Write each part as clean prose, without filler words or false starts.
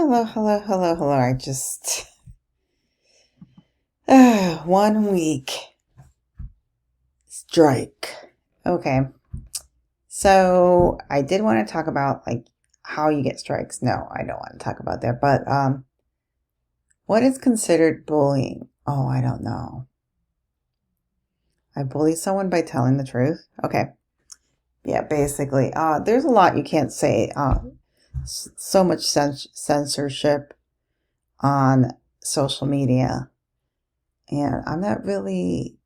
Hello, hello, hello, hello. I just 1 week strike. Okay. So I did want to talk about like how you get strikes. No, I don't want to talk about that. But what is considered bullying? Oh, I don't know. I bully someone by telling the truth. Okay. Yeah, basically. There's a lot you can't say. So much censorship on social media. And I'm not really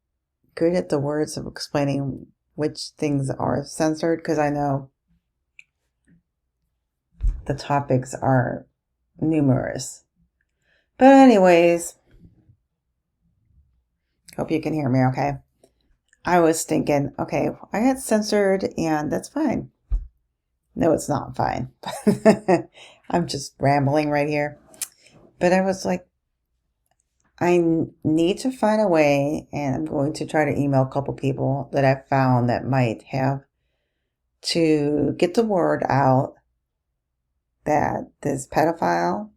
good at the words of explaining which things are censored because I know the topics are numerous. But anyways, hope you can hear me okay. I was thinking, okay, I got censored and that's fine. No, it's not fine. I'm just rambling right here. But I was like, I need to find a way, and I'm going to try to email a couple people that I found that might have to get the word out that this pedophile,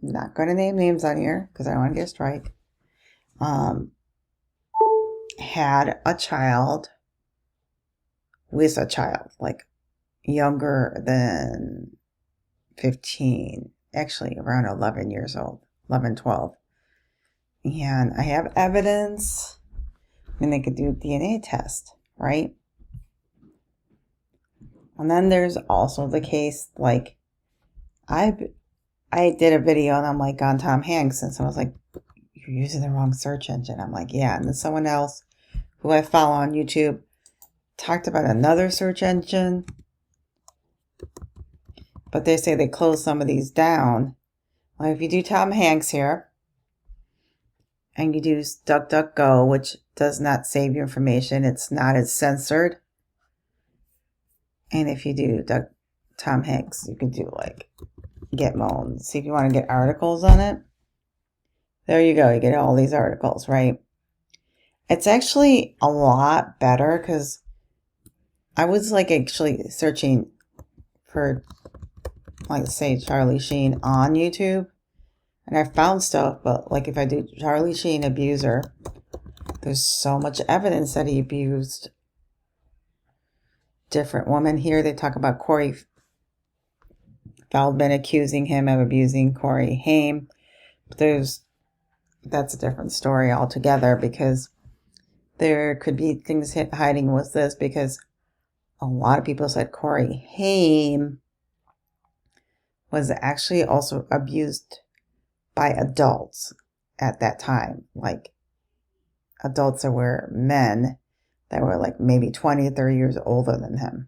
I'm not going to name names on here because I don't want to get a strike, had a child with a child, like younger than 15, actually around 11 years old, 11, 12. And I have evidence, and they could do a DNA test, right? And then there's also the case, like, I did a video and I'm like on Tom Hanks, and someone was like, you're using the wrong search engine. I'm like, yeah. And then someone else who I follow on YouTube talked about another search engine, but they say they closed some of these down. Well, if you do Tom Hanks here and you do DuckDuckGo, which does not save your information, it's not as censored. And if you do Tom Hanks, you can do like Gitmo and see if you want to get articles on it. There you go. You get all these articles, right? It's actually a lot better because I was like actually searching for, like, say, Charlie Sheen on YouTube, and I found stuff, but like if I do Charlie Sheen abuser, there's so much evidence that he abused different women. Here they talk about Corey Feldman accusing him of abusing Corey Haim. But that's a different story altogether, because there could be things hiding with this, because a lot of people said Corey Haim was actually also abused by adults at that time, like adults that were men that were like maybe 20 or 30 years older than him.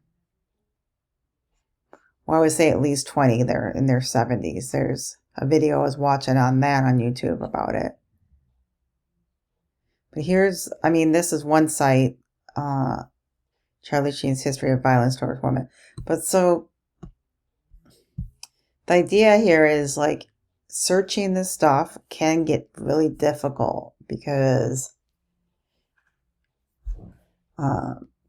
Well, I would say at least 20. They're in their 70s. There's a video I was watching on that on YouTube about it. But this is one site, Charlie Sheen's History of Violence Towards Women. But so the idea here is like searching this stuff can get really difficult because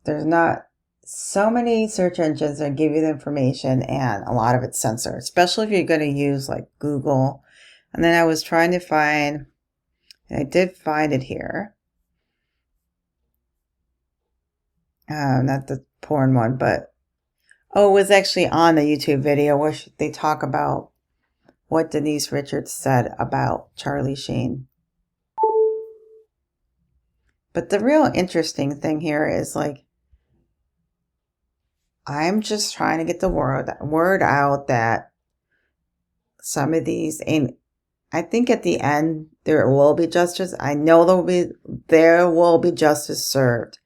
there's not so many search engines that give you the information, and a lot of it's censored, especially if you're going to use like Google. And then I was trying to find, and I did find it here. Not the porn one, but it was actually on the YouTube video where they talk about what Denise Richards said about Charlie Sheen. But the real interesting thing here is like, I'm just trying to get the word out that some of these, and I think at the end there will be justice. I know there will be justice served,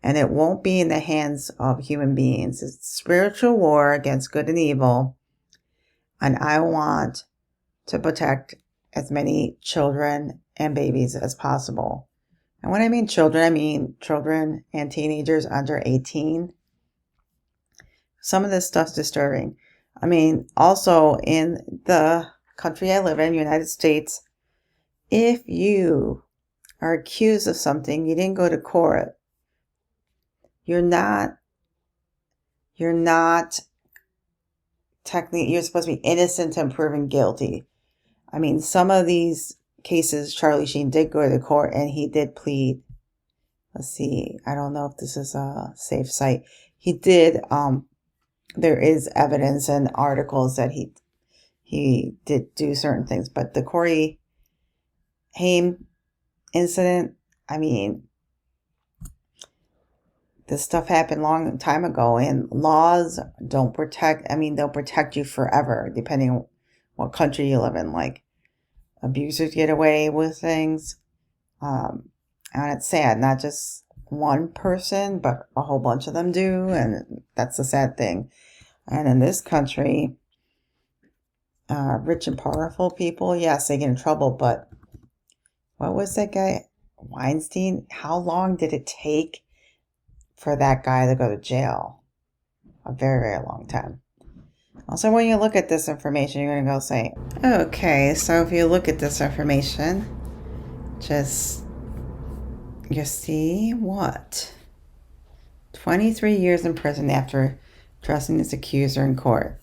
and it won't be in the hands of human beings. It's spiritual war against good and evil, and I want to protect as many children and babies as possible. And when I mean children and teenagers under 18. Some of this stuff's disturbing. Also in the country I live in, United States, if you are accused of something, you didn't go to court, you're not technically you're supposed to be innocent and proven guilty. I mean, some of these cases, Charlie Sheen did go to the court and he did plead. Let's see. I don't know if this is a safe site. He did. There is evidence and articles that he did do certain things, but the Corey Haim incident. I mean, this stuff happened long time ago, and laws don't protect. I mean, they'll protect you forever, depending on what country you live in. Like, abusers get away with things. And it's sad, not just one person, but a whole bunch of them do. And that's the sad thing. And in this country, rich and powerful people, yes, they get in trouble. But what was that guy, Weinstein? How long did it take for that guy to go to jail? A very, very long time. Also, when you look at this information, you're going to go say, okay, so if you look at this information, you see what? 23 years in prison after addressing his accuser in court.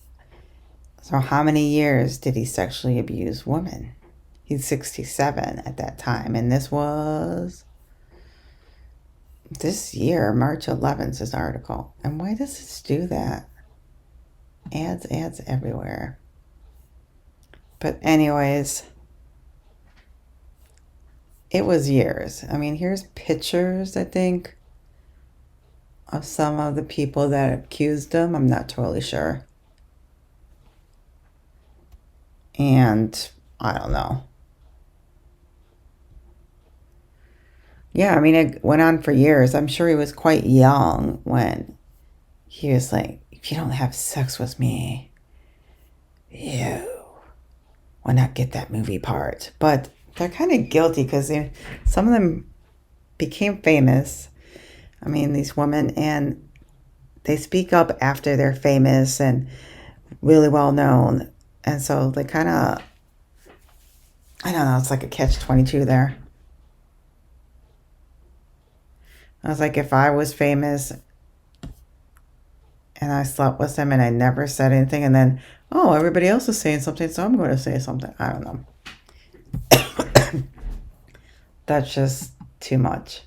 So how many years did he sexually abuse women? He's 67 at that time. And this was this year, March 11th, this article. And why does this do that? Ads everywhere. But anyways, it was years. I mean, here's pictures, I think, of some of the people that accused him. I'm not totally sure. And I don't know. Yeah, I mean, it went on for years. I'm sure he was quite young when he was like, if you don't have sex with me, you will not get that movie part. But they're kind of guilty because some of them became famous. I mean, these women, and they speak up after they're famous and really well known. And so they kind of, I don't know, it's like a catch-22 there. I was like, if I was famous and I slept with him and I never said anything, and then, oh, everybody else is saying something, so I'm going to say something. I don't know. That's just too much.